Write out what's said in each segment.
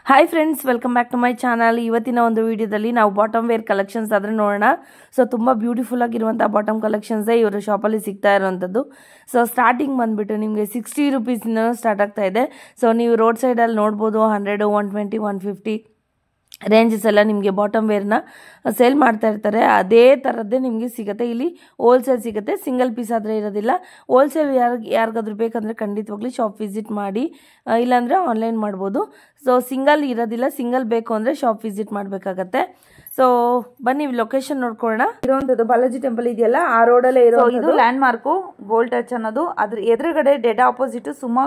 Hi friends, welcome back to my channel. ಇವತ್ತಿನ ಒಂದು ವಿಡಿಯೋದಲ್ಲಿ ನಾವು ಬಾಟಮ್ ವೇರ್ ಕಲೆಕ್ಷನ್ಸ್ ಆದರೆ ನೋಡೋಣ. ಸೊ ತುಂಬ ಬ್ಯೂಟಿಫುಲ್ ಆಗಿರುವಂಥ ಬಾಟಮ್ ಕಲೆಕ್ಷನ್ಸೇ ಇವರ ಶಾಪಲ್ಲಿ ಸಿಗ್ತಾ ಇರುವಂಥದ್ದು. ಸೊ ಸ್ಟಾರ್ಟಿಂಗ್ ಬಂದುಬಿಟ್ಟು ನಿಮಗೆ 60 ರುಪೀಸಿಂದ ಸ್ಟಾರ್ಟ್ ಆಗ್ತಾ ಇದೆ. ಸೊ ನೀವು ರೋಡ್ ಸೈಡಲ್ಲಿ ನೋಡ್ಬೋದು 100, 120, 150 ರೇಂಜಸ್ ಎಲ್ಲ ನಿಮಗೆ ಬಾಟಮ್ ವೇರ್ನ ಸೇಲ್ ಮಾಡ್ತಾ ಇರ್ತಾರೆ. ಅದೇ ಥರದ್ದೇ ನಿಮಗೆ ಸಿಗುತ್ತೆ. ಇಲ್ಲಿ ಹೋಲ್ಸೇಲ್ ಸಿಗುತ್ತೆ, ಸಿಂಗಲ್ ಪೀಸ್ ಆದರೆ ಇರೋದಿಲ್ಲ. ಹೋಲ್ಸೇಲ್ ಯಾರಿಗಾದ್ರೂ ಬೇಕಂದರೆ ಖಂಡಿತವಾಗ್ಲಿ ಶಾಪ್ ವಿಸಿಟ್ ಮಾಡಿ, ಇಲ್ಲಾಂದರೆ ಆನ್ಲೈನ್ ಮಾಡ್ಬೋದು. ಸೊ ಸಿಂಗಲ್ ಇರೋದಿಲ್ಲ, ಸಿಂಗಲ್ ಬೇಕು ಅಂದರೆ ಶಾಪ್ ವಿಸಿಟ್ ಮಾಡಬೇಕಾಗತ್ತೆ. ಸೊ ಬನ್ನಿ ಲೊಕೇಶನ್ ನೋಡ್ಕೊಳ್ಳೋಣ. ಇರುವಂಥದ್ದು ಬಾಲಾಜಿ ಟೆಂಪಲ್ ಇದೆಯಲ್ಲ, ಆ ರೋಡಲ್ಲೇ ಇರೋ ಇದು ಲ್ಯಾಂಡ್ ಮಾರ್ಕು ಗೋಲ್ಡ್ ಟಚ್ ಅನ್ನೋದು. ಅದ್ರ ಎದುರುಗಡೆ dead opposite Suma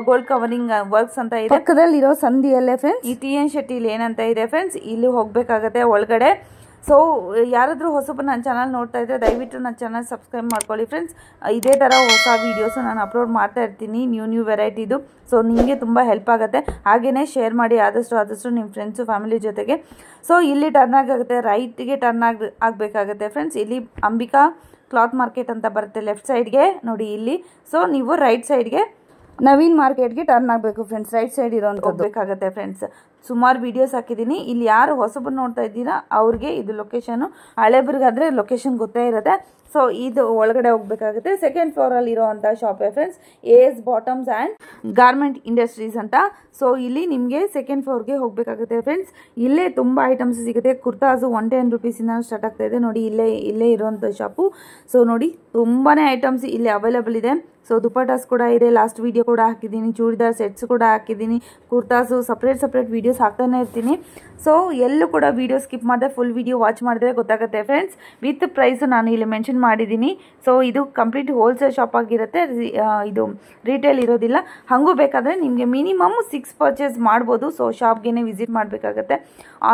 gold covering works ಅಂತ ಇದೆ. ಪಕ್ಕದಲ್ಲಿ ಇರೋ ಸಂಧಿಯಲ್ಲೇ ಫ್ರೆಂಡ್ಸ್ ಈ TN ಶೆಟ್ಟಿಲಿ ಏನಂತ ಇದೆ ಫ್ರೆಂಡ್ಸ್, ಇಲ್ಲಿ ಹೋಗ್ಬೇಕಾಗತ್ತೆ ಒಳಗಡೆ. ಸೊ ಯಾರಾದರೂ ಹೊಸಬ ನನ್ನ ಚಾನಲ್ ನೋಡ್ತಾ ಇದ್ದರೆ ದಯವಿಟ್ಟು ನನ್ನ ಚಾನಲ್ ಸಬ್ಸ್ಕ್ರೈಬ್ ಮಾಡ್ಕೊಳ್ಳಿ ಫ್ರೆಂಡ್ಸ್. ಇದೇ ಥರ ಹೊಸ ವೀಡಿಯೋಸ್ ನಾನು ಅಪ್ಲೋಡ್ ಮಾಡ್ತಾ ಇರ್ತೀನಿ, ನ್ಯೂ ವೆರೈಟಿದು. ಸೊ ನಿಮಗೆ ತುಂಬ ಹೆಲ್ಪ್ ಆಗುತ್ತೆ. ಹಾಗೆಯೇ ಶೇರ್ ಮಾಡಿ ಆದಷ್ಟು ನಿಮ್ಮ ಫ್ರೆಂಡ್ಸು ಫ್ಯಾಮಿಲಿ ಜೊತೆಗೆ. ಸೊ ಇಲ್ಲಿ ಟರ್ನ್ ಆಗುತ್ತೆ, ರೈಟ್ಗೆ ಟರ್ನ್ ಆಗಬೇಕಾಗತ್ತೆ ಫ್ರೆಂಡ್ಸ್. ಇಲ್ಲಿ ಅಂಬಿಕಾ ಕ್ಲಾತ್ ಮಾರ್ಕೆಟ್ ಅಂತ ಬರುತ್ತೆ ಲೆಫ್ಟ್ ಸೈಡ್ಗೆ ನೋಡಿ ಇಲ್ಲಿ. ಸೊ ನೀವು ರೈಟ್ ಸೈಡ್ಗೆ ನವೀನ್ ಮಾರ್ಕೆಟ್ಗೆ ಟರ್ನ್ ಆಗಬೇಕು ಫ್ರೆಂಡ್ಸ್. ರೈಟ್ ಸೈಡ್ ಇರೋಂಥದ್ದು ಬೇಕಾಗುತ್ತೆ ಫ್ರೆಂಡ್ಸ್. ಸುಮಾರು ವೀಡಿಯೋಸ್ ಹಾಕಿದ್ದೀನಿ. ಇಲ್ಲಿ ಯಾರು ಹೊಸಬರು ನೋಡ್ತಾ ಇದ್ದೀರಾ ಅವ್ರಿಗೆ ಇದು ಲೊಕೇಶನು, ಹಳೇಬ್ರಿಗಾದರೆ ಲೊಕೇಶನ್ ಗೊತ್ತೇ ಇರುತ್ತೆ. ಸೊ ಇದು ಒಳಗಡೆ ಹೋಗ್ಬೇಕಾಗುತ್ತೆ. ಸೆಕೆಂಡ್ ಫ್ಲೋರಲ್ಲಿ ಇರೋವಂಥ ಶಾಪೇ friends, AS Bottoms and Garment Industries ಅಂತ. ಸೊ ಇಲ್ಲಿ ನಿಮಗೆ ಸೆಕೆಂಡ್ ಫ್ಲೋರ್ಗೆ ಹೋಗಬೇಕಾಗುತ್ತೆ ಫ್ರೆಂಡ್ಸ್. ಇಲ್ಲೇ ತುಂಬ ಐಟಮ್ಸ್ ಸಿಗುತ್ತೆ. ಕುರ್ತಾಸು 110 ರುಪೀಸಿಂದ ಸ್ಟಾರ್ಟ್ ಆಗ್ತಾ ಇದೆ ನೋಡಿ. ಇಲ್ಲೇ ಇರೋವಂಥ ಶಾಪು. ಸೊ ನೋಡಿ ತುಂಬಾ ಐಟಮ್ಸ್ ಇಲ್ಲಿ ಅವೈಲೇಬಲ್ ಇದೆ. ಸೊ ದುಪಟ್ಟಾಸ್ ಕೂಡ ಇದೆ, ಲಾಸ್ಟ್ ವೀಡಿಯೋ ಕೂಡ ಹಾಕಿದ್ದೀನಿ. ಚೂಡಿದಾರ್ ಸೆಟ್ಸ್ ಕೂಡ ಹಾಕಿದ್ದೀನಿ. ಕುರ್ತಾಸು ಸಪ್ರೇಟ್ ವೀಡಿಯೋಸ್ ಹಾಕ್ತಾನೆ ಇರ್ತೀನಿ. ಸೊ ಎಲ್ಲೂ ಕೂಡ ವೀಡಿಯೋ ಸ್ಕಿಪ್ ಮಾಡಿದೆ ಫುಲ್ ವೀಡಿಯೋ ವಾಚ್ ಮಾಡಿದ್ರೆ ಗೊತ್ತಾಗುತ್ತೆ ಫ್ರೆಂಡ್ಸ್. ವಿತ್ ಪ್ರೈಸು ನಾನು ಇಲ್ಲಿ ಮೆನ್ಷನ್ ಮಾಡಿದ್ದೀನಿ. ಸೊ ಇದು ಕಂಪ್ಲೀಟ್ ಹೋಲ್ಸೇಲ್ ಶಾಪ್ ಆಗಿರುತ್ತೆ, ಇದು ರಿಟೇಲ್ ಇರೋದಿಲ್ಲ. ಹಾಗೂ ಬೇಕಾದರೆ ನಿಮಗೆ ಮಿನಿಮಮ್ 6 ಪರ್ಚೇಸ್ ಮಾಡ್ಬೋದು. ಸೊ ಶಾಪ್ಗೆ ವಿಸಿಟ್ ಮಾಡಬೇಕಾಗತ್ತೆ,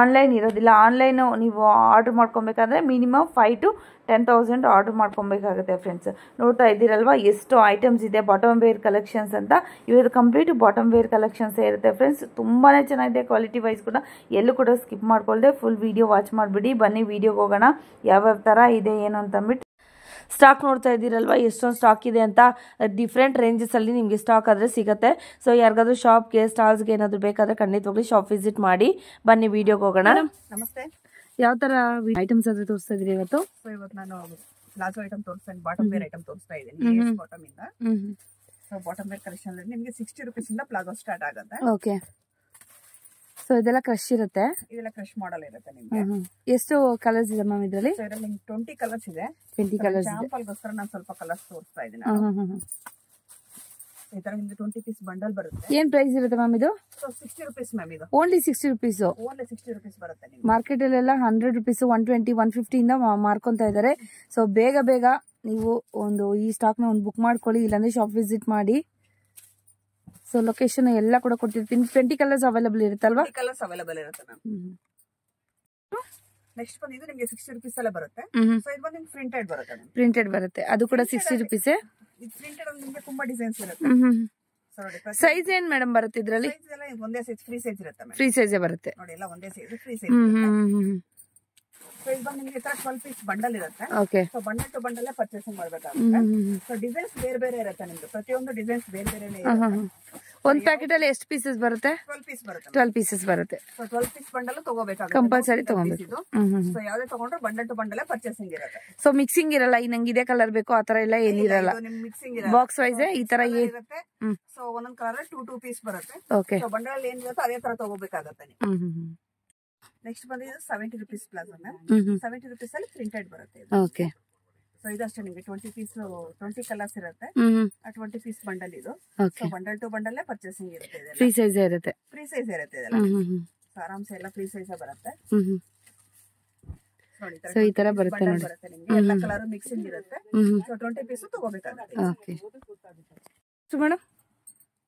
ಆನ್ಲೈನ್ ಇರೋದಿಲ್ಲ. ಆನ್ಲೈನು ನೀವು ಆರ್ಡ್ರ್ ಮಾಡ್ಕೊಬೇಕಾದ್ರೆ ಮಿನಿಮಮ್ 5 to 10,000 ಆರ್ಡ್ರ್ ಮಾಡ್ಕೊಬೇಕಾಗುತ್ತೆ ಫ್ರೆಂಡ್ಸ್. ನೋಡ್ತಾ ಇದ್ದೀರಲ್ವಾ ಎಷ್ಟು ಐಟಮ್ಸ್ ಇದೆ ಬಾಟಮ್ ವೇರ್ ಕಲೆಕ್ಷನ್ಸ್ ಅಂತ. ಇವತ್ತು ಕಂಪ್ಲೀಟ್ ಬಾಟಮ್ ವೇರ್ ಕಲೆಕ್ಷನ್ಸೇ ಇರುತ್ತೆ ಫ್ರೆಂಡ್ಸ್. ತುಂಬಾ ಚೆನ್ನಾಗಿದೆ ಕ್ವಾಲಿಟಿ ವೈಸ್ ಕೂಡ. ಎಲ್ಲೂ ಕೂಡ ಸ್ಕಿಪ್ ಮಾಡ್ಕೊಳ್ದೆ ಫುಲ್ ವೀಡಿಯೋ ವಾಚ್ ಮಾಡಿಬಿಡಿ. ಬನ್ನಿ ವೀಡಿಯೋಗೆ ಹೋಗೋಣ, ಯಾವ್ಯಾವ ಥರ ಇದೆ ಏನು ಅಂತಂದ್ಬಿಟ್ಟು. ಸ್ಟಾಕ್ ನೋಡ್ತಾ ಇದ್ದೀರಲ್ವ ಎಷ್ಟೊಂದು ಸ್ಟಾಕ್ ಇದೆ ಅಂತ. ಡಿಫ್ರೆಂಟ್ ರೇಂಜಸಲ್ಲಿ ನಿಮಗೆ ಸ್ಟಾಕ್ ಆದರೆ ಸಿಗುತ್ತೆ. ಸೊ ಯಾರಿಗಾದ್ರೂ ಶಾಪ್ಗೆ ಸ್ಟಾಲ್ಸ್ಗೆ ಏನಾದರೂ ಬೇಕಾದರೆ ಖಂಡಿತವಾಗ್ಲಿ ಶಾಪ್ ವಿಸಿಟ್ ಮಾಡಿ. ಬನ್ನಿ ವೀಡಿಯೋಗೆ ಹೋಗೋಣ. ನಮಸ್ತೆ. ಯಾವ ಥರ ಐಟಮ್ಸ್ ಆದರೆ ತೋರಿಸ್ತಾ ಇದ್ದೀರಿ ಇವತ್ತು? ಸೊ ಇವತ್ತು ನಾನು ಪ್ಲಾಜೋ ಐಟಮ್ ತೋರಿಸ್ತಾ ಇದ್ದೀನಿ, ಬಾಟಮ್ ವೇರ್ ಐಟಮ್ ತೋರಿಸ್ತಾ ಇದ್ದೀನಿ. ಬಾಟಮ್ ಇಂದ ಸೊ ಬಾಟಮ್ ವೇರ್ ಕಲೆಕ್ಷನ್ ಅಲ್ಲಿ ನಿಮಗೆ 60 ರುಪೀಸಿಂದ ಪ್ಲಾಜೋ ಸ್ಟಾರ್ಟ್ ಆಗುತ್ತೆ. ಓಕೆ. ಸೊ ಇದೆಲ್ಲ ಕ್ರಶ್ ಇರುತ್ತೆ, ಇದೆಲ್ಲ ಕ್ರಶ್ ಮಾಡಲ್ ಇರುತ್ತೆ ನಿಮಗೆ. ಎಷ್ಟು ಕಲರ್ಸ್ ಇದೆ ಮ್ಯಾಮ್ ಇದರಲ್ಲಿ? ಸೊ ಇದರಲ್ಲಿ 20 ಕಲರ್ಸ್ ಇದೆ. 20 ಕಲರ್ಸ್ ಇದೆ. ಸ್ಯಾಂಪಲ್ಗೋಸ್ಕರ ನಾನು ಸ್ವಲ್ಪ ಕಲರ್ಸ್ ತೋರಿಸ್ತಾ ಇದ್ದೀನಿ. ಈ ತರ ನಿಮಗೆ 20 ಪೀಸ್ ಬಂಡಲ್ ಬರುತ್ತೆ. ಏನ್ ಪ್ರೈಸ್ ಇರುತ್ತೆ ಮ್ಯಾಮ್ ಇದು? So 60 rupees ma'am. ಇದು ಓನ್ಲಿ 60 ರುಪೀಸ್. ಓನ್ಲಿ 60 ರುಪೀಸ್ ಬರುತ್ತೆ ನಿಮಗೆ. ಮಾರ್ಕೆಟ್ ಅಲ್ಲೆಲ್ಲ 100 ರುಪೀಸ್, 120, 150 ಇಂದ ಮಾರ್ಕೊಂತ ಇದ್ದಾರೆ. ಸೊ ಬೇಗ ನೀವು ಈ ಸ್ಟಾಕ್ ನ ಒಂದು ಬುಕ್ ಮಾಡ್ಕೊಳ್ಳಿ, ಇಲ್ಲಾಂದ್ರೆ ಶಾಪ್ ವಿಸಿಟ್ ಮಾಡಿ. ಸೊ ಲೊಕೇಶನ್ ಎಲ್ಲ ಕೂಡ ಕೊಟ್ಟಿರ್ತೀನಿ. 20 ಕಲರ್ಸ್ ಅವೈಲೇಬಲ್ ಇರುತ್ತಲ್ವಾ? ಕಲರ್ಸ್ ಅವೈಲೇಬಲ್ ಇರುತ್ತೆ ಮ್ಯಾಮ್. ನೆಕ್ಸ್ಟ್ ಬಂದಿದ್ದು ನಿಮಗೆ 60 ರುಪೀಸ್ ಅಲ್ಲೇ ಬರುತ್ತೆ. ಸೊ ಇದು ಬಂದು ನಿಮ್ಗೆ ಪ್ರಿಂಟೆಡ್ ಬರುತ್ತೆ. ಪ್ರಿಂಟೆಡ್ ಬರುತ್ತೆ, ಅದು ಕೂಡ 60 ರುಪೀಸ್. ಇದು ಪ್ರಿಂಟೆಡ್ ಅಲ್ಲಿ ನಿಮಗೆ ತುಂಬಾ ಡಿಸೈನ್ಸ್ ಇರುತ್ತೆ. ಸೊ ನೋಡಿ ಸೈಜ್ ಏನ್ ಮೇಡಮ್ ಬರುತ್ತೆ ಇದರಲ್ಲಿ? ಸೈಜ್ ಎಲ್ಲ ಒಂದೇ ಸೈಜ್, ಫ್ರೀ ಸೈಜ್ ಇರುತ್ತೆ ಮ್ಯಾಮ್. ಫ್ರೀ ಸೈಜ್ ಬರುತ್ತೆ ನೋಡಿ, ಎಲ್ಲ ಒಂದೇ ಸೈಜ್ ಫ್ರೀ ಸೈಜ್. ಸೊ ಇದು ಬಂದು ನಿಮಗೆ 12 ಪೀಸ್ ಬಂಡಲ್ ಇರುತ್ತೆ. Okay. So bundle to bundle purchasing ಮಾಡಬೇಕಾಗುತ್ತೆ. ಸೊ ಡಿಸೈನ್ಸ್ ಬೇರೆ ಇರುತ್ತೆ ನಿಮ್ದು. ಪ್ರತಿಯೊಂದು ಡಿಸೈನ್ಸ್ ಬೇರೆ ಇರುತ್ತೆ. ಒಂದ್ ಪ್ಯಾಕೆಟ್ ಅಲ್ಲಿ ಎಷ್ಟು ಪೀಸಸ್ ಬರುತ್ತೆ? 12 ಪೀಸ್ ಬರುತ್ತೆ. 12 ಪೀಸಸ್ ಬರುತ್ತೆ. ಸೊ 12 ಪೀಸ್ ಬಂಡಲ್ ತಗೋಬೇಕಾಗುತ್ತೆ, ಕಂಪಲ್ಸರಿ ತಗೋಬೇಕು. ಸೊ ಯಾವ್ದೇ ತಗೊಂಡ್ರೆ ಬಂಡಲ್ ಟು ಬಂಡಲ್ ಪರ್ಚೇಸಿಂಗ್ ಇರುತ್ತೆ. ಸೊ ಮಿಕ್ಸಿಂಗ್ ಇರಲ್ಲ, ನಂಗೆ ಇದೇ ಕಲರ್ ಬೇಕು ಆತರ ಎಲ್ಲ ಏನಿರಲ್ಲ. ಮಿಕ್ಸಿಂಗ್ ಬಾಕ್ಸ್ ವೈಸ್ ಈ ತರ ಇರುತ್ತೆ. ಸೊ ಒಂದೊಂದ್ ಕಲರ್ 2 ಪೀಸ್ ಬರುತ್ತೆ. ಓಕೆ. ಸೊ ಬಂಡಲ್ ಏನಿರುತ್ತೆ ಅದೇ ತರ ತಗೋಬೇಕಾಗತ್ತೆ. ನೆಕ್ಸ್ಟ್ ಬಂದಿದ್ದು 70 ರುಪೀಸ್ ಪ್ಲಾಜೋ ಮ್ಯಾಮ್. 70 ರುಪೀಸ್ ಅಲ್ಲಿ ಪ್ರಿಂಟೆಡ್ ಬರುತ್ತೆ. ಓಕೆ. ಸೊ ಇದಷ್ಟೇ ನಿಮಗೆ 20 ಪೀಸ್ 20 ಕಲರ್ಸ್ ಇರುತ್ತೆ. 20 ಪೀಸ್ ಬಂಡಲ್ ಇದು. So bundle to bundle purchasing ಇರುತ್ತೆ. ಫ್ರೀ ಸೈಜ್ ಇರುತ್ತೆ. ಫ್ರೀ ಸೈಜ್ ಇರುತ್ತೆ ಇದೆಲ್ಲ. ಸೊ ಆರಾಮ್ಸೆ ಎಲ್ಲ ಫ್ರೀ ಸೈಜ್ ಬರುತ್ತೆ. ಸೊ ಈ ತರ ಬರುತ್ತೆ ನೋಡಿ. ಬರುತ್ತೆ ನಿಮಗೆ ಎಲ್ಲ ಕಲರ್ ಮಿಕ್ಸಿಂಗ್ ಇರುತ್ತೆ. ಸೊ 20 ಪೀಸ್ ತಗೋಬೇಕಾಗುತ್ತೆ. Okay. So madam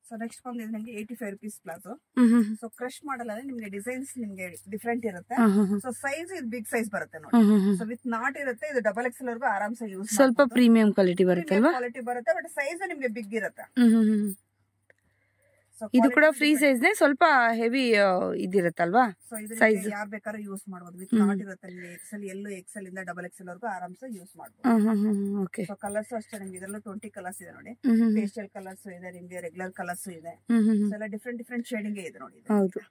so next ಬಂದಿದ್ದು ನಿಮಗೆ 85 rupees palazzo. So crush model ಅಲ್ಲಿ ನಿಮಗೆ ಡಿಸೈನ್ಸ್ ನಿಮಗೆ ಡಿಫ್ರೆಂಟ್ ಇರುತ್ತೆ. ಸೊ ಸೈಜ್ ಇದು ಬಿಗ್ ಸೈಜ್ ಬರುತ್ತೆ ನೋಡಿ. ಸೊ ವಿತ್ ನಾಟ್ ಇರುತ್ತೆ. ಇದು ಡಬಲ್ XL ವರ್ಗೂ ಆರಾಮ್ಸೆ ಯೂಸ್. ಸ್ವಲ್ಪ ಪ್ರೀಮಿಯಂ ಕ್ವಾಲಿಟಿ ಬರುತ್ತೆ ಅಲ್ವಾ? ಕ್ವಾಲಿಟಿ ಬರುತ್ತೆ, ಬಟ್ ಸೈಜ್ ನಿಮಗೆ ಬಿಗ್ ಇರುತ್ತೆ. ಇದು ಕೂಡ ಫ್ರೀ ಸೈಜ್ ನೇ, ಸ್ವಲ್ಪ ಹೆವಿ ಇದಿರುತ್ತಲ್ವಾ ಸೈಜ್. ಯಾರು ಬೇಕಾದ್ರೂ ಯೂಸ್ ಮಾಡಬಹುದು. ವಿತ್ ನಾಟ್ ಇರುತ್ತೆ ನಿಮಗೆ. XL, XL ಇಂದ ಡಬಲ್ XL ವರ್ಗೂ ಆರಾಮ್ಸೆ ಯೂಸ್ ಮಾಡಬಹುದು. ಓಕೆ. ಸೊ ಕಲರ್ಸ್ ಅಷ್ಟೇ ನಿಮಗೆ ಇದರಲ್ಲೂ 20 ಕಲರ್ಸ್ ಇದೆ ನೋಡಿ. ಪೇಸ್ಟಲ್ ಕಲರ್ಸ್ ಇದೆ ನಿಮಗೆ, ರೆಗ್ಯುಲರ್ ಕಲರ್ಸ್ ಇದೆ. ಎಲ್ಲ ಡಿಫ್ರೆಂಟ್ ಶೇಡಿಂಗ್ ಇದೆ ನೋಡಿ. ಹೌದು.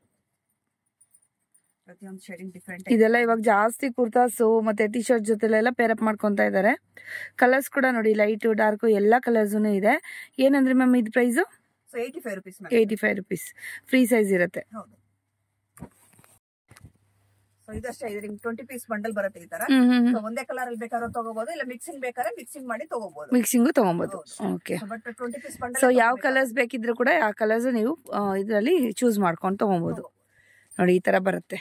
ಪ್ರತಿಯೊಂದು ಶೇಡಿಂಗ್ ಡಿಫ್ರೆಂಟ್. ಇದೆಲ್ಲ ಇವಾಗ ಜಾಸ್ತಿ ಕುರ್ತಾಸು ಮತ್ತೆ ಟಿ ಶರ್ಟ್ ಜೊತೆಲೆಲ್ಲ ಪೇರಪ್ ಮಾಡ್ಕೊಂತ ಇದ್ದಾರೆ. ಕಲರ್ಸ್ ಕೂಡ ನೋಡಿ ಲೈಟ್ ಡಾರ್ಕ್ ಎಲ್ಲಾ ಕಲರ್ಸ್ ಇದೆ. ಏನಂದ್ರೆ ಮ್ಯಾಮ್ ಇದು price? So 85 rupees. 85 rupees. Free size ಇರುತ್ತೆ. ಹೌದು. ಸೊ ಇದಷ್ಟೇ, ಇದು ನಿಮ್ಗೆ 20 ಪೀಸ್ ಬಂಡಲ್ ಬರುತ್ತೆ ಈ ತರ. ಸೊ ಒಂದೇ ಕಲರ್ ಅಲ್ಲಿ ಬೇಕಾದ್ರೂ ತಗೋಬಹುದು, ಇಲ್ಲ ಮಿಕ್ಸಿಂಗ್ ಬೇಕಾದ್ರೆ ಮಿಕ್ಸಿಂಗ್ ಮಾಡಿ ತಗೋಬಹುದು. ಮಿಕ್ಸಿಂಗ್ ತಗೋಬಹುದು. Okay. But 20 piece bundle. So ಯಾವ ಕಲರ್ಸ್ ಬೇಕಿದ್ರು ಕೂಡ ಆ ಕಲರ್ಸ್ ನೀವು ಇದರಲ್ಲಿ ಚೂಸ್ ಮಾಡ್ಕೊಂಡು ತಗೋಬಹುದು. ನೋಡಿ ಈ ತರ ಬರುತ್ತೆ.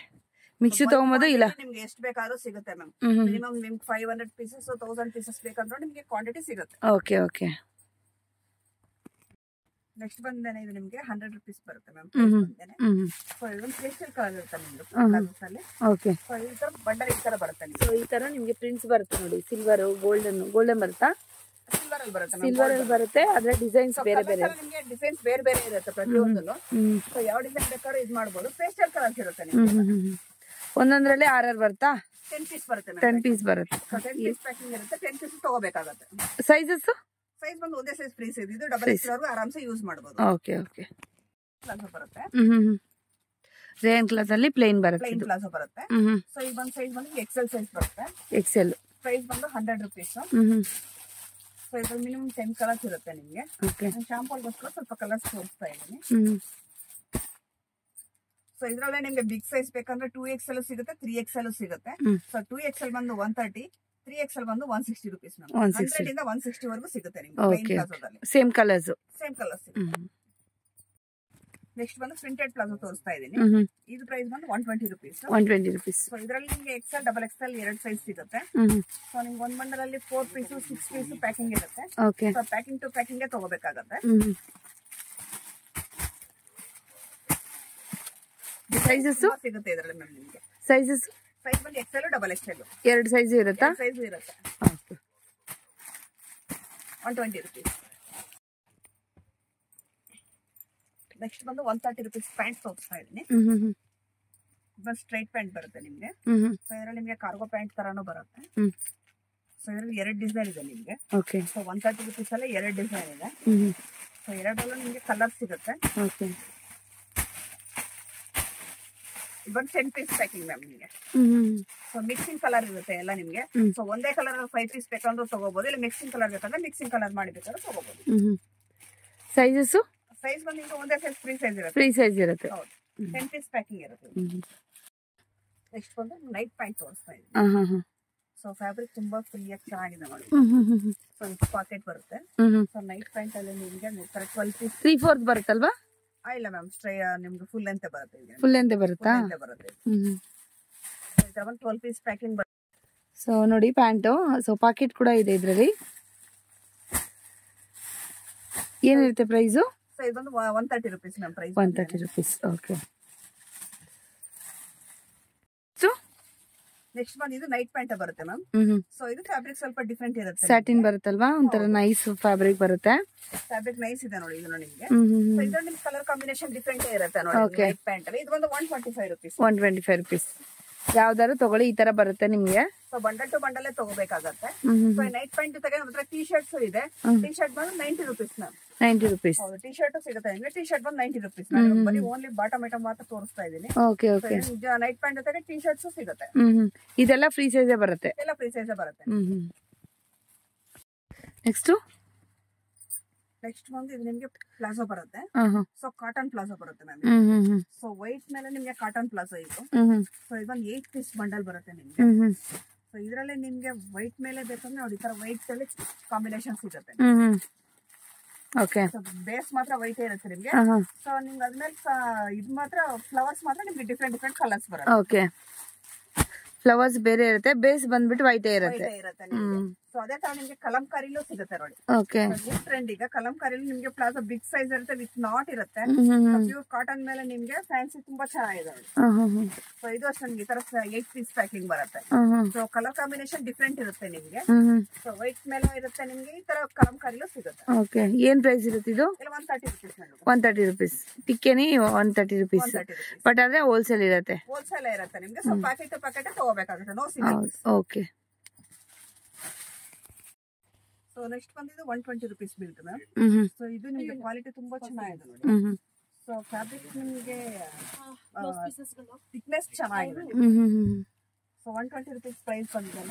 ಮಿಕ್ಸಿ ತಗೋಬಹುದು, ಇಲ್ಲ ನಿಮ್ಗೆ ಎಷ್ಟು ಬೇಕಾದ್ರೂ ಸಿಗುತ್ತೆ ಮ್ಯಾಮ್. ಮಿನಿಮಮ್ ನಿಮ್ಗೆ 500 ಪೀಸಸ್ 1000 ಪೀಸಸ್ ಬೇಕಂದ್ರೆ ನಿಮ್ಗೆ ಕ್ವಾಂಟಿಟಿ ಸಿಗುತ್ತೆ. Okay okay. ನೆಕ್ಸ್ಟ್ ಬಂದೇನೆ ಇದು ನಿಮ್ಗೆ 100 rupees ಬರುತ್ತೆ ಮ್ಯಾಮ್. ಸೊ ಇದೊಂದು ಪೇಸ್ಟಲ್ ಕಲರ್ ಇರುತ್ತೆ ನಿಮ್ಗೆ ಪ್ಲಾಜೋಸ್ ಅಲ್ಲಿ. ಓಕೆ. ಸೊ ಈ ತರ ಬಂಡಲ್ ಈ ತರ ಬರುತ್ತೆ ನಿಮ್ಗೆ. ಸೊ ಈ ತರ ನಿಮ್ಗೆ ಪ್ರಿಂಟ್ಸ್ ಬರುತ್ತೆ ನೋಡಿ. ಸಿಲ್ವರ್, ಗೋಲ್ಡನ್ ಬರುತ್ತಾ? ಸಿಲ್ವರ್ ಅಲ್ಲಿ ಬರುತ್ತೆ. ಸಿಲ್ವರ್ ಅಲ್ಲಿ ಬರುತ್ತೆ, ಆದ್ರೆ ಡಿಸೈನ್ಸ್ ಬೇರೆ ಬೇರೆ. ನಿಮ್ಗೆ ಡಿಸೈನ್ಸ್ ಬೇರೆ ಬೇರೆ ಇರುತ್ತೆ ಪ್ರತಿಯೊಂದನ್ನು. ಸೊ ಯಾವ ಡಿಸೈನ್ ಬೇಕಾದ್ರೂ ಇದು ಮಾಡಬಹುದು. ಪೇಸ್ಟಲ್ ಕಲರ್ಸ್ ಇರುತ್ತೆ ನಿಮ್ಗೆ. ಒಂದೊಂದ್ರಲ್ಲಿ 6 ಬರುತ್ತಾ? 10 ಪೀಸ್ ಬರುತ್ತೆ. 10 ಪೀಸ್ ಬರುತ್ತೆ. 10 ಪೀಸ್ ಪ್ಯಾಕಿಂಗ್ ಇರುತ್ತೆ. 10 ಪೀಸ್ ತಗೋಬೇಕಾಗುತ್ತೆ. ಸೈಜಸ್? ಸೈಜ್ ಬಂದು ಒಂದೇ ಸೈಜ್ ಫ್ರೀ ಸೈಜ್. ಇದು ಡಬಲ್ ಎಕ್ಸ್ ವರೆಗೂ ಆರಾಮ್ಸೆ ಯೂಸ್ ಮಾಡಬಹುದು. Okay okay. ಪ್ಲಾಜೋ ಬರುತ್ತೆ. ರೇನ್ ಕ್ಲಾತ್ ಅಲ್ಲಿ ಪ್ಲೇನ್ ಬರುತ್ತೆ. ಪ್ಲೇನ್ ಪ್ಲಾಜೋ ಬರುತ್ತೆ. ಸೊ ಈ ಒಂದು ಸೈಜ್ ಬಂದು ಎಕ್ಸೆಲ್ ಸೈಜ್ ಬರುತ್ತೆ. ಎಕ್ಸೆಲ್ ಪ್ರೈಸ್ ಬಂದು 100 rupees. ಸೊ ಇದು ಮಿನಿಮಮ್ 10 ಕಲರ್ಸ್ ಇರುತ್ತೆ ನಿಮ್ಗೆ. ಶಾಂಪಲ್ಗೋಸ್ಕರ ಸ್ವಲ್ಪ ಕಲರ್ಸ್ ತೋರಿಸ್ತಾ ಇದ್ದೀನಿ. ಸೊ ಇದ್ರಲ್ಲೇ ನಿಮ್ಗೆ ಬಿಗ್ ಸೈಜ್ ಬೇಕಂದ್ರೆ 2XL ಸಿಗುತ್ತೆ, 3XL ಸಿಗುತ್ತೆ. ಸೊ 2XL ಬಂದು 130, 3XL ಬಂದು 160 rupees. 100 ಇಂದ 160 ವರೆಗೂ ಸಿಗುತ್ತೆ ನಿಮ್ಗೆ. ಸೇಮ್ ಕಲರ್ಸ್ ಸಿಗುತ್ತೆ. ನೆಕ್ಸ್ಟ್ ಬಂದು ಪ್ರಿಂಟೆಡ್ ಪ್ಲಾಜೋ ತೋರಿಸ್ತಾ ಇದೀನಿ. ಇದು ಪ್ರೈಸ್ ಬಂದು 120 rupees. 120 rupees. ಸೊ ಇದರಲ್ಲಿ ನಿಮ್ಗೆ XL, XXL 2 ಸೈಜ್ ಸಿಗುತ್ತೆ. ಸೊ ನಿಮ್ಗೆ ಒಂದ್ ಬಂಡಲ್ ಅಲ್ಲಿ 4 ಪೀಸ್ 6 ಪೀಸ್ ಪ್ಯಾಕಿಂಗ್ ಇರುತ್ತೆ. ಸೊ ಪ್ಯಾಕಿಂಗ್ ಟು ಪ್ಯಾಕಿಂಗ್ ತಗೋಬೇಕಾಗತ್ತೆ. ಸೈಜಸ್ ಸಿಗುತ್ತೆ ಇದರಲ್ಲಿ ಮ್ಯಾಮ್ ನಿಮ್ಗೆ. ಸೈಜಸ್ ಸೈಜ್ ಬಂದು XL, XXL 2 ಸೈಜ್ ಇರುತ್ತಾ? ಸೈಜ್ ಇರುತ್ತೆ. 120 rupees. ನೆಕ್ಸ್ಟ್ ಬಂದು 130 rupees ಪ್ಯಾಂಟ್ ತೋರಿಸ್ತಾ ಇದೀನಿ. ಸ್ಟ್ರೈಟ್ ಪ್ಯಾಂಟ್ ಬರುತ್ತೆ ನಿಮ್ಗೆ. ಸೊ ಇದರಲ್ಲಿ ನಿಮ್ಗೆ ಕಾರ್ಗೋ ಪ್ಯಾಂಟ್ ತರಾನು ಬರುತ್ತೆ. ಸೊ ಇದರಲ್ಲಿ 2 ಡಿಸೈನ್ ಇದೆ ನಿಮ್ಗೆ. ಸೊ 130 rupees ಅಲ್ಲಿ 2 ಡಿಸೈನ್ ಇದೆ. ಸೊ ಎರಡರಲ್ಲೂ ನಿಮ್ಗೆ ಕಲರ್ ಸಿಗುತ್ತೆ. ಬಂದು 10 ಪೀಸ್ ಪ್ಯಾಕಿಂಗ್ ಮ್ಯಾಮ್ ನಿಮ್ಗೆ. ಸೊ ಮಿಕ್ಸಿಂಗ್ ಕಲರ್ ಇರುತ್ತೆ ಎಲ್ಲ ನಿಮ್ಗೆ. ಸೊ ಒಂದೇ ಕಲರ್ 5 ಪೀಸ್ ಬೇಕಂದ್ರೆ ತಗೋಬಹುದು, ಇಲ್ಲ ಮಿಕ್ಸಿಂಗ್ ಕಲರ್ ಬೇಕಂದ್ರೆ ಮಿಕ್ಸಿಂಗ್ ಕಲರ್ ಮಾಡಿ ಬೇಕಾದ್ರೆ ತಗೋಬಹುದು. ಸೈಜಸ್? ಸೈಜ್ ಬಂದು ನಿಮ್ಗೆ ಒಂದೇ ಸೈಜ್ ಫ್ರೀ ಸೈಜ್ ಇರುತ್ತೆ. ಫ್ರೀ ಸೈಜ್ ಇರುತ್ತೆ. ಹೌದು. 10 ಪೀಸ್ ಪ್ಯಾಕಿಂಗ್ ಇರುತ್ತೆ. ನೆಕ್ಸ್ಟ್ ಬಂದು ನೈಟ್ ಪ್ಯಾಂಟ್ ತೋರಿಸ್ತಾ ಇದ್ದೀನಿ. ಸೊ ಫ್ಯಾಬ್ರಿಕ್ ತುಂಬಾ ಫ್ರೀ ಆಗಿ ಚೆನ್ನಾಗಿದೆ ನೋಡಿ. ಸೊ ಇದು ಪಾಕೆಟ್ ಬರುತ್ತೆ. ಸೊ ನೈಟ್ ಪ್ಯಾಂಟ್ ಅಲ್ಲಿ ನಿಮ್ಗೆ 12 ಪೀಸ್ 3/4 ಬರುತ್ತಲ್ವಾ? ಇಲ್ಲ ಮ್ಯಾಮ್, ನಿಮ್ಗೆ ಫುಲ್ ಲೆಂತ್ ಬರುತ್ತೆ. ಫುಲ್ ಲೆಂತ್ ಬರುತ್ತಾ? ಬರುತ್ತೆ. 12 ಪೀಸ್ ಪ್ಯಾಕಿಂಗ್ ಬರುತ್ತೆ. ಸೊ ನೋಡಿ ಪ್ಯಾಂಟು. ಸೊ ಪಾಕೆಟ್ ಕೂಡ ಇದೆ ಇದರಲ್ಲಿ. ಏನಿರುತ್ತೆ ಪ್ರೈಸು? ಸೊ ಇದು ಬಂದು 130 rupees ma'am price. 130 rupees. Okay. Next ಬಂದು ಇದು ನೈಟ್ ಪ್ಯಾಂಟ್ ಬರುತ್ತೆ ಮ್ಯಾಮ್. ಸೊ ಇದು ಫ್ಯಾಬ್ರಿಕ್ ಸ್ವಲ್ಪ ಡಿಫ್ರೆಂಟ್ ಇರುತ್ತೆ. ಸ್ಯಾಟಿನ್ ಬರುತ್ತಲ್ವಾ? ಒಂಥರ ನೈಸ್ ಫ್ಯಾಬ್ರಿಕ್ ಬರುತ್ತೆ. ಫ್ಯಾಬ್ರಿಕ್ ನೈಸ್ ಇದೆ ನೋಡಿ. ಇದು ನಿಮ್ಗೆ ಇದ್ರಲ್ಲಿ ನಿಮ್ ಕಲರ್ ಕಾಂಬಿನೇಷನ್ ಡಿಫ್ರೆಂಟ್ ಇರುತ್ತೆ ನೋಡಿ ನೈಟ್ ಪ್ಯಾಂಟ್ ಅಲ್ಲಿ. ಇದು ಬಂದು 125 rupees. 125 rupees. ಯಾವ್ದಾದ್ರು ತಗೊಳ್ಳಿ, ಈ ತರ ಬರುತ್ತೆ ನಿಮ್ಗೆ. ಸೊ ಬಂಡಲ್ ಟು ಬಂಡಲ್ ತಗೋಬೇಕಾಗತ್ತೆ. ಸೊ ನೈಟ್ ಪ್ಯಾಂಟ್ ಜೊತೆಗೆ ನಮ್ಮ ಟಿ ಶರ್ಟ್ಸ್ ಇದೆ. ಟಿ ಶರ್ಟ್ ಬಂದು 90 rupees ಮ್ಯಾಮ್. 90 rupees. ಹೌದು, ಟಿ ಶರ್ಟ್ ಸಿಗುತ್ತೆ ನಿಮ್ಗೆ. ಟಿ ಶರ್ಟ್ ಬಂದು 90 rupees. ಬರೀ ಓನ್ಲಿ ಬಾಟಮ್ ಐಟಮ್ ಮಾತ್ರ ತೋರಿಸ್ತಾ ಇದೀನಿ. Okay okay. ನೈಟ್ ಪ್ಯಾಂಟ್ ಜೊತೆಗೆ ಟಿ ಶರ್ಟ್ಸ್ ಸಿಗುತ್ತೆ. ಇದೆಲ್ಲ ಫ್ರೀ ಸೈಜ್ ಬರುತ್ತೆ. ಎಲ್ಲ ಫ್ರೀ ಸೈಜ್ ಬರುತ್ತೆ. ನೆಕ್ಸ್ಟ್ ಬಂದು ಇದು ನಿಮ್ಗೆ ಪ್ಲಾಜೋ ಬರುತ್ತೆ. ಸೊ ಕಾಟನ್ ಪ್ಲಾಜೋ ಬರುತ್ತೆ ಮ್ಯಾಮ್. ಸೊ ವೈಟ್ ಮೇಲೆ ನಿಮ್ಗೆ ಕಾಟನ್ ಪ್ಲಾಜೋ ಇದು. ಸೊ ಇದೊಂದು 8 ಪೀಸ್ ಬಂಡಲ್ ಬರುತ್ತೆ ನಿಮ್ಗೆ. ಸೊ ಇದರಲ್ಲೇ ನಿಮ್ಗೆ ವೈಟ್ ಮೇಲೆ ಬೇಕಂದ್ರೆ ನೋಡಿ ಈ ತರ ವೈಟ್ ಅಲ್ಲಿ ಕಾಂಬಿನೇಷನ್ ಸಿಗುತ್ತೆ. ಓಕೆ. ಬೇಸ್ ಮಾತ್ರ ವೈಟ್ ಇರುತ್ತೆ ನಿಮ್ಗೆ. ಸೊ ನಿಮ್ಗೆ ಅದ್ಮೇಲೆ ಇದು ಮಾತ್ರ ಫ್ಲವರ್ಸ್ ಮಾತ್ರ ನಿಮ್ಗೆ ಡಿಫ್ರೆಂಟ್ ಡಿಫ್ರೆಂಟ್ ಕಲರ್ಸ್ ಬರುತ್ತೆ. ಓಕೆ. ಫ್ಲವರ್ಸ್ ಬೇರೆ ಇರುತ್ತೆ, ಬೇಸ್ ಬಂದ್ಬಿಟ್ಟು ವೈಟ್ ಇರುತ್ತೆ. ಸೊ ಅದೇ ತರ ನಿಮ್ಗೆ ಕಲಂಕಾರಿಲೂ ಸಿಗುತ್ತೆ ನೋಡಿ. ಓಕೆ. ಟ್ರೆಂಡ್ ಈಗ ಕಲಂಕಾರಿಲಿ ನಿಮ್ಗೆ ಪ್ಲಾಜೋ ಬಿಗ್ ಸೈಜ್ ಇರುತ್ತೆ, ವಿತ್ ನಾಟ್ ಇರುತ್ತೆ. ಪ್ಯೂರ್ ಕಾಟನ್ ಮೇಲೆ ನಿಮ್ಗೆ ಫ್ಯಾನ್ಸಿ ತುಂಬಾ ಚೆನ್ನಾಗಿದೆ. ಸೊ ಇದು ಅಷ್ಟೇ ನಿಮ್ಗೆ ಈ ತರ 8 ಪೀಸ್ ಪ್ಯಾಕಿಂಗ್ ಬರುತ್ತೆ. ಸೊ ಕಲರ್ ಕಾಂಬಿನೇಷನ್ ಡಿಫ್ರೆಂಟ್ ಇರುತ್ತೆ ನಿಮ್ಗೆ. ಸೊ ವೈಟ್ ಮೇಲೆ ಇರುತ್ತೆ ನಿಮ್ಗೆ, ಈ ತರ ಕಲಂಕಾರಿಲೂ ಸಿಗುತ್ತೆ. ಓಕೆ. ಏನ್ ಪ್ರೈಸ್ ಇರುತ್ತೆ ಇದು? 130 rupees. 130 rupees. ಟಿಕ್ಕೇನಿ 130 rupees. ಬಟ್ ಆದ್ರೆ ಹೋಲ್ಸೇಲ್ ಇರುತ್ತೆ. ಹೋಲ್ಸೇಲ್ ಇರುತ್ತೆ ನಿಮ್ಗೆ. ಸೊ ಪ್ಯಾಕೆಟ್ ಪ್ಯಾಕೆಟ್ ತಗೋಬೇಕಾಗುತ್ತೆ. No single. Okay. So next ಬಂದಿದ್ದು 120 rupees ಬೀಳುತ್ತೆ ಮ್ಯಾಮ್. ಸೊ ಇದು ನಿಮ್ಗೆ ಕ್ವಾಲಿಟಿ ತುಂಬಾ ಚೆನ್ನಾಗಿದೆ ನೋಡಿ. ಸೊ ಫ್ಯಾಬ್ರಿಕ್ ನಿಮ್ಗೆ ಥಿಕ್ನೆಸ್ ಚೆನ್ನಾಗಿದೆ. ಸೊ 120 rupees ಪ್ರೈಸ್ ಬಂದಿದೆ.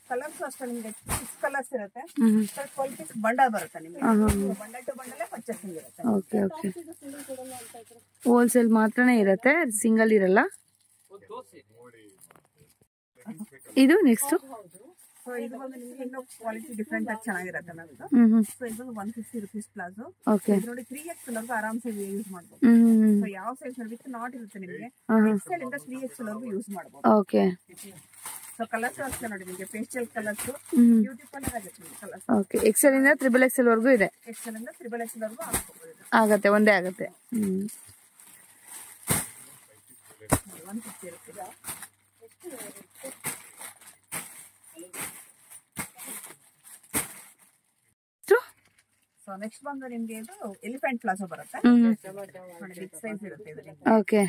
ಕಲರ್ಸ್ ಅಷ್ಟೇ ನಿಮ್ಗೆ 6 ಕಲರ್ಸ್ ಇರುತ್ತೆ. 12 ಪೀಸ್ ಬಂಡಲ್ ಬರುತ್ತೆ ನಿಮ್ಗೆ. ಬಂಡಲ್ ಟು ಬಂಡಲ್ ಪರ್ಚೇಸಿಂಗ್ ಇರುತ್ತೆ. ಓಕೆ ಓಕೆ, ಹೋಲ್ಸೇಲ್ ಮಾತ್ರನೇ ಇರುತ್ತೆ, ಸಿಂಗಲ್ ಇರಲ್ಲ. ಇದು ನೆಕ್ಸ್ಟ್ ಸೊ ಇದು ಬಂದು ನಿಮ್ಗೆ ಇನ್ನೂ ಕ್ವಾಲಿಟಿ ಡಿಫ್ರೆಂಟ್ ಆಗಿ ಚೆನ್ನಾಗಿರುತ್ತೆ ನಮ್ದು. ಸೊ ಇದು 150 rupees ಪ್ಲಾಜೋ. ಓಕೆ, ನೋಡಿ 3XL ವರೆಗೂ ಆರಾಮ್ಸೆ ಯೂಸ್ ಮಾಡ್ಬೋದು. ಸೊ ಯಾವ ಸೈಜ್ ವಿತ್ ನಾಟ್ ಇರುತ್ತೆ ನಿಮಗೆ, XL ಇಂದ 3XL ವರೆಗೂ ಯೂಸ್ ಮಾಡ್ಬೋದು. ಓಕೆ, ಸೊ ಕಲರ್ಸ್ ಅಷ್ಟೇ ನೋಡಿ ನಿಮಗೆ ಪೇಸ್ಟಲ್ ಕಲರ್ಸ್ ಬ್ಯೂಟಿಫುಲ್ ಆಗುತ್ತೆ ಕಲರ್ಸ್. ಓಕೆ, XL ಇಂದ XXL ವರೆಗೂ ಇದೆ. XL ಇಂದ XXL ವರೆಗೂ ಆಗತ್ತೆ, ಒಂದೇ ಆಗತ್ತೆ. 150 rupees. ಸೊ ನೆಕ್ಸ್ಟ್ ಬಂದು ನಿಮ್ಗೆ ಇದು ಎಲಿಫೆಂಟ್ ಪ್ಲಾಜೋ ಬರುತ್ತೆ. ನೋಡಿ ಬಿಗ್ ಸೈಜ್ ಇರುತ್ತೆ ಇದು. ಓಕೆ,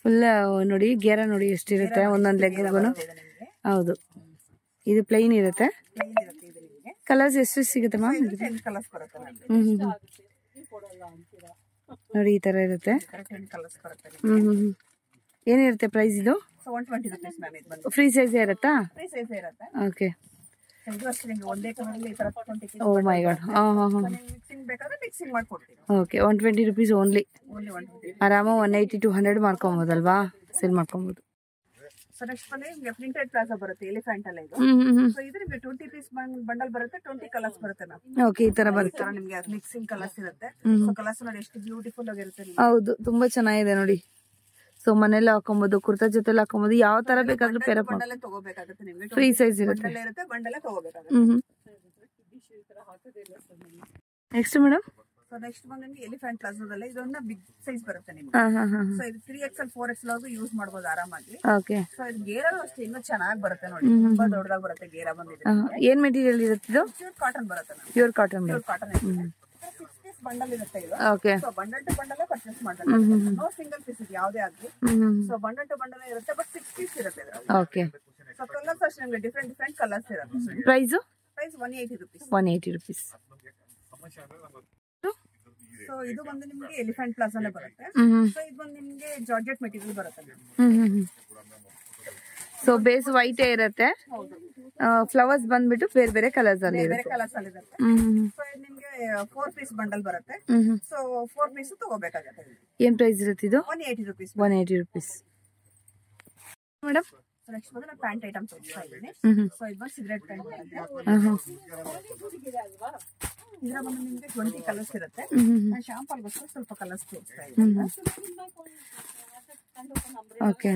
ಫುಲ್ ನೋಡಿ ಗೇರ ನೋಡಿ ಎಷ್ಟಿರುತ್ತೆ ಒಂದೊಂದು ಲೆಗ್ಗೂ. ಹೌದು, ಇದು ಪ್ಲೈನ್ ಇರುತ್ತೆ. ಪ್ಲೈನ್ ಇರುತ್ತೆ ಇದು ನಿಮಗೆ. ಕಲರ್ಸ್ ಎಷ್ಟು ಸಿಗುತ್ತೆ ಮ್ಯಾಮ್? 10 ಕಲರ್ಸ್ ಬರುತ್ತೆ ನಮಗೆ. ನೋಡಿ ಈ ತರ ಇರುತ್ತೆ. 10 ಕಲರ್ಸ್ ಬರುತ್ತೆ. ಏನಿರುತ್ತೆ ಪ್ರೈಸ್ ಇದು? ಸೊ 120 rupees ಮ್ಯಾಮ್ ಇದು ಬಂದು. ಫ್ರೀ ಸೈಜ್ ಇರುತ್ತಾ? ಫ್ರೀ ಸೈಜ್ ಇರುತ್ತೆ. ಓಕೆ, ಇದು ಅಷ್ಟೇ ನಿಮಗೆ ಒಂದೇ ಕಲರಲ್ಲಿ ಈ ತರ 20 ಪೀಸ್. ಓ ಮೈ ಗಾಡ್. ಮಿಕ್ಸಿಂಗ್ ಬೇಕಾದ್ರೆ ಮಿಕ್ಸಿಂಗ್ ಮಾಡ್ಕೊಡ್ತೀವಿ. Okay, 120 rupees only. ಓನ್ಲಿ 120. ಆರಾಮ 180 to 100 ಮಾಡ್ಕೊಬೋದಲ್ವಾ, ಸೇಲ್ ಮಾಡ್ಕೊಬೋದು. ಸೊ ನೆಕ್ಸ್ಟ್ ಬಂದ್ರೆ ನಿಮಗೆ ಪ್ರಿಂಟೆಡ್ ಪ್ಲಾಜೋ ಬರುತ್ತೆ ಎಲಿಫೆಂಟ್ ಅಲ್ಲ ಇದು. ಸೊ ಇದು ನಿಮಗೆ 20 ಪೀಸ್ ಬಂಡಲ್ ಬರುತ್ತೆ. 20 ಕಲರ್ಸ್ ಬರುತ್ತೆ ಮ್ಯಾಮ್. ಓಕೆ, ಈ ತರ ಬರುತ್ತೆ. ನಿಮಗೆ ಮಿಕ್ಸಿಂಗ್ ಕಲರ್ಸ್ ಇರುತ್ತೆ. ಸೊ ಕಲರ್ಸ್ ನೋಡಿ ಎಷ್ಟು ಬ್ಯೂಟಿಫುಲ್ ಆಗಿರುತ್ತೆ. ಹೌದು, ತುಂಬಾ ಚೆನ್ನಾಗಿದೆ ನೋಡಿ. ಸೊ ಮನೇಲಿ ಹಾಕೊಬಹುದು, ಕುರ್ತಾ ಜೊತೆ ಹಾಕೊಬಹುದು, ಯಾವ ತರ ಬೇಕಾದ್ರೂ ಪೇರ್ ಅಪ್ ಬಂಡಲ್ ತಗೋಬೇಕಾಗುತ್ತೆ ನಿಮಗೆ. ಫ್ರೀ ಸೈಜ್ ಇರುತ್ತೆ. ಬಂಡಲ್ ಇರುತ್ತೆ, ಬಂಡಲ್ ತಗೋಬೇಕಾಗುತ್ತೆ. Next madam? ಸೊ ನೆಕ್ಸ್ಟ್ ಬಂದು ನಿಮಗೆ ಎಲಿಫೆಂಟ್ ಪ್ಲಾಜೋದಲ್ಲಿ ಇದೊಂದು ಬಿಗ್ ಸೈಜ್ ಬರುತ್ತೆ ನಿಮಗೆ. ಸೊ ಇದು 3XL 4XL ವರೆಗೂ ಯೂಸ್ ಮಾಡಬಹುದು ಆರಾಮಾಗಿ. ಓಕೆ, ಸೊ ಇದು ಗೇರಾ ಅಷ್ಟೇ ಇನ್ನೂ ಚೆನ್ನಾಗಿ ಬರುತ್ತೆ ನೋಡಿ. ತುಂಬಾ ದೊಡ್ಡದಾಗಿ ಬರುತ್ತೆ ಗೇರಾ ಬಂದಿದೆ. ಏನ್ ಮೆಟೀರಿಯಲ್ ಇರುತ್ತೆ ಇದು? ಪ್ಯೂರ್ ಕಾಟನ್ ಬರುತ್ತೆ. Pure cotton. Pure cotton 6 piece bundle ಇರುತ್ತೆ ಇದು. Okay, so bundle to bundle purchase ಮಾಡ್ತಾರೆ. ನೋ ಸಿಂಗಲ್ ಪೀಸ್ ಇದು ಯಾವುದೇ ಆಗಲಿ. ಸೊ ಬಂಡಲ್ ಟು ಬಂಡಲ್ ಇರುತ್ತೆ, ಬಟ್ 6 ಪೀಸ್ ಇರುತ್ತೆ ಇದರಲ್ಲಿ. ಓಕೆ, ಸೊ ಕಲರ್ಸ್ ಅಷ್ಟೇ ನಿಮಗೆ ಡಿಫ್ರೆಂಟ್ ಕಲರ್ಸ್ ಇರುತ್ತೆ. Price 180 rupees. 180 rupees. ಸೊ ಇದು ಬಂದು ನಿಮಗೆ ಎಲಿಫೆಂಟ್ ಪ್ಲಾಜಾನೇ ಬರುತ್ತೆ. ಸೊ ಇದು ಬಂದು ನಿಮಗೆ ಜಾರ್ಜೆಟ್ ಮೆಟೀರಿಯಲ್ ಬರುತ್ತೆ. ಸೊ ಬೇಸ್ ವೈಟ್ ಇರುತ್ತೆ, ಫ್ಲವರ್ಸ್ ಬಂದ್ಬಿಟ್ಟು ಬೇರೆ ಬೇರೆ ಕಲರ್ಸ್ ಅಲ್ಲಿ ಬೇರೆ ಕಲರ್ಸ್ ಅಲ್ಲಿ ಇರುತ್ತೆ. ಸೊ ಇದು ನಿಮಗೆ 4 ಪೀಸ್ ಬಂಡಲ್ ಬರುತ್ತೆ. ಸೊ 4 ಪೀಸ್ ತಗೋಬೇಕಾಗುತ್ತೆ. ಏನ್ ಪ್ರೈಸ್ ಇರುತ್ತೆ ಇದು? 180 rupees. 180 rupees. ಮೇಡಮ್ ನೆಕ್ಸ್ಟ್ ಬಂದು ನಾನು ಪ್ಯಾಂಟ್ ಐಟಮ್ ತೋರಿಸ್ತಾ ಇದ್ದೀನಿ. ಸೊ ಇದು ಬಂದು ಸಿಗರೇಟ್ ಪ್ಯಾಂಟ್ ಬರುತ್ತೆ. ಇದರ ಬಂದು ನಿಮಗೆ 20 ಕಲರ್ಸ್ ಇರುತ್ತೆ. ನಾನು ಶಾಂಪಲ್ಗೋಸ್ಕರ ಸ್ವಲ್ಪ ಕಲರ್ಸ್ ತೋರಿಸ್ತಾ ಇದ್ದೀನಿ. ಓಕೆ,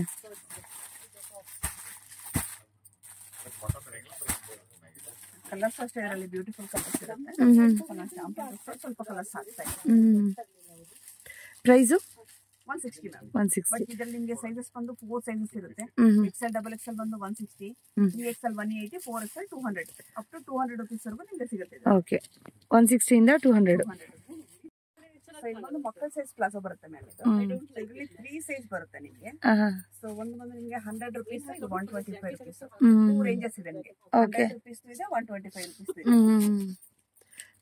ಕಲರ್ಸ್ ಅಷ್ಟೇ ಇದರಲ್ಲಿ ಬ್ಯೂಟಿಫುಲ್ ಕಲರ್ಸ್ ಇರುತ್ತೆ. ನಾನು ಶಾಂಪಲ್ಗೋಸ್ಕರ ಸ್ವಲ್ಪ ಕಲರ್ಸ್ ಹಾಕ್ತಾ ಇದ್ದೀನಿ. Price 160 ma'am. 160. ಬಟ್ ಇದರಲ್ಲಿ ನಿಮಗೆ ಸೈಜಸ್ ಬಂದು 4 ಸೈಜಸ್ ಇರುತ್ತೆ. XL XXL ಬಂದು 160, 3XL 180, 4XL 200, up to 200 rupees ವರೆಗೂ ನಿಮಗೆ ಸಿಗುತ್ತೆ. ಓಕೆ, 160 ಇಂದ 200. ಸೊ ಇದು ಬಂದು ಮಕ್ಕಳ ಸೈಜ್ ಪ್ಲಾಜೋ ಬರುತ್ತೆ ಮ್ಯಾಮ್. ಇದರಲ್ಲಿ 3 ಸೈಜ್ ಬರುತ್ತೆ ನಿಮಗೆ. ಸೊ ಒಂದು ಬಂದು ನಿಮಗೆ 100 rupees, ಇದು 125 rupees. 2 ರೇಂಜಸ್ ಇದೆ ನಿಮಗೆ. 100 rupees ಇದೆ, 125 rupees ಇದೆ.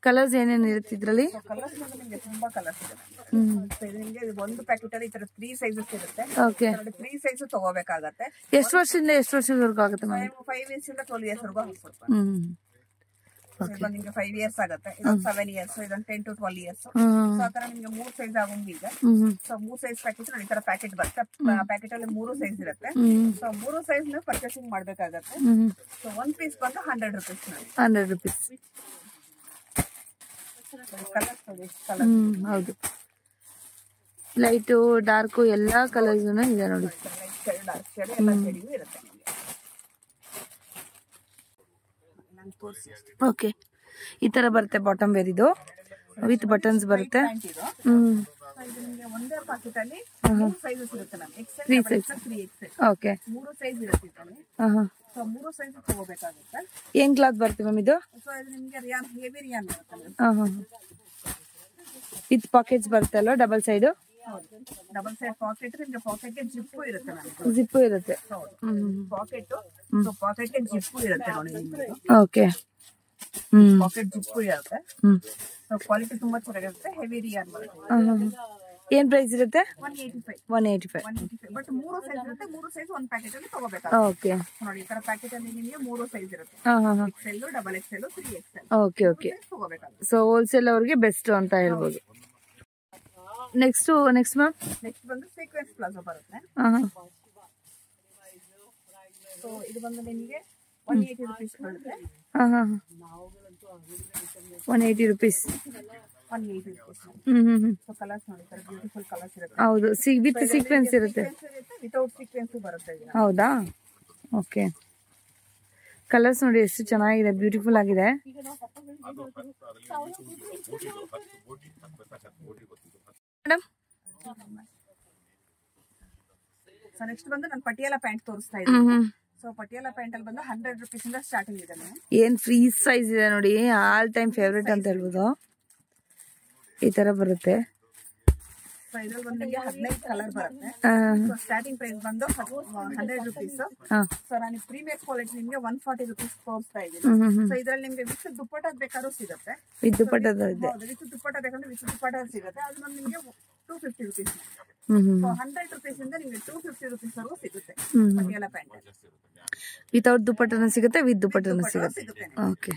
ಕಲರ್ಸ್ ಏನೇನು ಇರುತ್ತೆ ಇದ್ರಲ್ಲಿ? ಕಲರ್ಸ್ ನಿಮಗೆ ತುಂಬಾ ಕಲರ್ಸ್ ಇದೆ. ಸೊ ಇದು ನಿಮಗೆ ಒಂದು ಪ್ಯಾಕೆಟ್ ಅಲ್ಲಿ ಈ ತರ 3 ಸೈಜಸ್ ಇರುತ್ತೆ. ಓಕೆ, 3 ಸೈಜ್ ತಗೋಬೇಕಾಗತ್ತೆ. ಎಷ್ಟು ವರ್ಷದಿಂದ ಎಷ್ಟು ವರ್ಷದವರೆಗೂ ಆಗುತ್ತೆ ಮ್ಯಾಮ್? 5 years ಇಂದ 12 years ವರೆಗೂ ಹಾಕ್ಕೊಡ್ತಾರೆ. ನಿಮ್ಗೆ 5 years ಆಗುತ್ತೆ, ಇದೊಂದು 7 years, ಇದೊಂದು 10 to 12 years. ಸೊ ಆತರ ನಿಮ್ಗೆ 3 ಸೈಜ್ ಆಗೋಂಗಿದೆ. ಸೊ 3 ಸೈಜ್ ಪ್ಯಾಕೆಟ್ ನೋಡಿ, ಈ ತರ ಪ್ಯಾಕೆಟ್ ಬರುತ್ತೆ. ಪ್ಯಾಕೆಟ್ ಅಲ್ಲಿ 3 ಸೈಜ್ ಇರುತ್ತೆ. ಸೊ 3 ಸೈಜ್ ನ ಪರ್ಚೇಸಿಂಗ್ ಮಾಡ್ಬೇಕಾಗತ್ತೆ. ಸೊ 1 ಪೀಸ್ ಬಂದು 100 rupees. 100 rupees. ಹೌದು, ಲೈಟು ಡಾರ್ಕು ಎಲ್ಲಾ ಕಲರ್ಸ್ ಇದೆ ನೋಡಿ. ಓಕೆ, ಈ ತರ ಬರುತ್ತೆ ಬಾಟಮ್ ವೇರ್. ಇದು ವಿತ್ ಬಟನ್ಸ್ ಬರುತ್ತೆ. ಒಂದೇ ಪಾಕೆಟ್ ಅಲ್ಲಿ 3 ಸೈಜಸ್ ಇರುತ್ತೆ ma'am. XL 3XL. Okay, 3 size ಇರುತ್ತೆ. ಸೊ 3 ಸೈಜ್ ತಗೋಬೇಕಾಗುತ್ತೆ. ಏನ್ ಕ್ಲಾತ್ ಬರುತ್ತೆ ಮ್ಯಾಮ್ ಇದು? ಸೊ ಇದು ನಿಮಗೆ ರಿಯಾನ್, ಹೆವಿ ರಿಯಾನ್ ಬರುತ್ತೆ. ವಿತ್ ಪಾಕೆಟ್ಸ್ ಬರುತ್ತೆ ಅಲ್ವಾ, double side? Double side packet. ನಿಮಗೆ ಪಾಕೆಟ್ ಗೆ ಜಿಪ್ಪು ಇರುತ್ತೆ ಮ್ಯಾಮ್. ಜಿಪ್ಪು ಇರುತ್ತೆ. ಪಾಕೆಟ್, ಸೊ ಪಾಕೆಟ್ ಗೆ ಜಿಪ್ಪು ಇರುತ್ತೆ ನೋಡಿ ನಿಮಗೆ. ಓಕೆ, ಪಾಕೆಟ್ ಜಿಪ್ಪು ಇರುತ್ತೆ. ಸೊ ಕ್ವಾಲಿಟಿ ತುಂಬಾ ಚೆನ್ನಾಗಿರುತ್ತೆ. ಹೆವಿ ರಿಯಾನ್ ಬರುತ್ತೆ. ಏನ್ ಪ್ರೈಸ್ ಇರುತ್ತೆ? 185. 185. 185. ಬಟ್ 3 ಸೈಜ್ ಇರುತ್ತೆ. 3 ಸೈಜ್ ಒಂದು ಪ್ಯಾಕೆಟ್ ಅಲ್ಲಿ ತಗೋಬೇಕಾಗುತ್ತೆ. ಓಕೆ. ನೋಡಿ ಈ ತರ ಪ್ಯಾಕೆಟ್ ಅಲ್ಲಿ ನಿಮಗೆ 3 ಸೈಜ್ ಇರುತ್ತೆ. XL, double XL, 3XL. Okay okay. ತಗೋಬೇಕಾಗುತ್ತೆ. ಸೊ ಹೋಲ್ಸೇಲ್ ಅವರಿಗೆ ಬೆಸ್ಟ್ ಅಂತ ಹೇಳ್ಬೋದು. ನೆಕ್ಸ್ಟ್ ಮ್ಯಾಮ್ ನೆಕ್ಸ್ಟ್ ಬಂದು ಸೀಕ್ವೆನ್ಸ್ ಪ್ಲಾಜೋ ಬರುತ್ತೆ. ಸೊ ಇದು ಬಂದು ನಿಮಗೆ 180 ರೂಪೀಸ್ ಬರುತ್ತೆ. 180 ರೂಪೀಸ್. 180 ರೂಪೀಸ್. ಸೊ ಕಲರ್ಸ್ ನೋಡಿ ಸರ್, ಬ್ಯೂಟಿಫುಲ್ ಕಲರ್ಸ್ ಇರುತ್ತೆ. ಹೌದು, ವಿತ್ ಸೀಕ್ವೆನ್ಸ್ ಇರುತ್ತೆ. ವಿತೌಟ್ ಸೀಕ್ವೆನ್ಸ್ ಬರುತ್ತೆ. ಹೌದಾ? ಓಕೆ. ಕಲರ್ಸ್ ನೋಡಿ ಎಷ್ಟು ಚೆನ್ನಾಗಿದೆ, ಬ್ಯೂಟಿಫುಲ್ ಆಗಿದೆ. ಮೇಡಮ್ ಸೊ ನೆಕ್ಸ್ಟ್ ಬಂದು ನಾನು ಪಟಿಯಾಲ ಪ್ಯಾಂಟ್ ತೋರಿಸ್ತಾ ಇದ್ದೀನಿ. ಸೊ ಪಟಿಯಾಲ ಪ್ಯಾಂಟ್ ಅಲ್ಲಿ ಬಂದು 100 ರೂಪೀಸ್ ಇಂದ ಸ್ಟಾರ್ಟಿಂಗ್ ಇದೆ. ಏನ್ ಫ್ರೀ ಸೈಜ್ ಇದೆ ನೋಡಿ, ಆಲ್ ಟೈಮ್ ಫೇವ್ರೇಟ್ ಅಂತ ಹೇಳ್ಬೋದು. ಈ ತರ ಬರುತ್ತೆ. ಸೊ ಇದ್ರಲ್ಲಿ ಬಂದು ನಿಮಗೆ 15 ಕಲರ್ ಬರುತ್ತೆ. ಸೊ ಸ್ಟಾರ್ಟಿಂಗ್ ಪ್ರೈಸ್ ಬಂದು 100 ರೂಪೀಸ್. ಸೊ ನಾನು ಪ್ರೀಮಿಯರ್ ಕ್ವಾಲಿಟಿ ನಿಮಗೆ 140 ರೂಪೀಸ್ ತೋರಿಸ್ತಾ ಇದ್ದೀನಿ. ಸೊ ಇದ್ರಲ್ಲಿ ನಿಮಗೆ ವಿತ್ ದುಪ್ಪಟ್ಟ ಬೇಕಾದ್ರೂ ಸಿಗುತ್ತೆ. ವಿತ್ ದುಪ್ಪಟ್ಟ ಇದೆ. ವಿತ್ ದುಪ್ಪಟ್ಟ ಬೇಕಂದ್ರೆ ವಿತ್ ದುಪ್ಪಟ್ಟ ಸಿಗುತ್ತೆ. ಅದು ಬಂದು ನಿಮಗೆ 250 ರೂಪೀಸ್. ಸೊ 100 ರೂಪೀಸ್ ಇಂದ ನಿಮಗೆ 250 ರೂಪೀಸ್ ವರೆಗೂ ಸಿಗುತ್ತೆ ಪಟಿಯಾಲ ಪ್ಯಾಂಟ್. ವಿತೌಟ್ ದುಪ್ಪಟ್ಟನ ಸಿಗುತ್ತೆ, ವಿತ್ ದುಪ್ಪಟ್ಟನ ಸಿಗುತ್ತೆ. ಓಕೆ.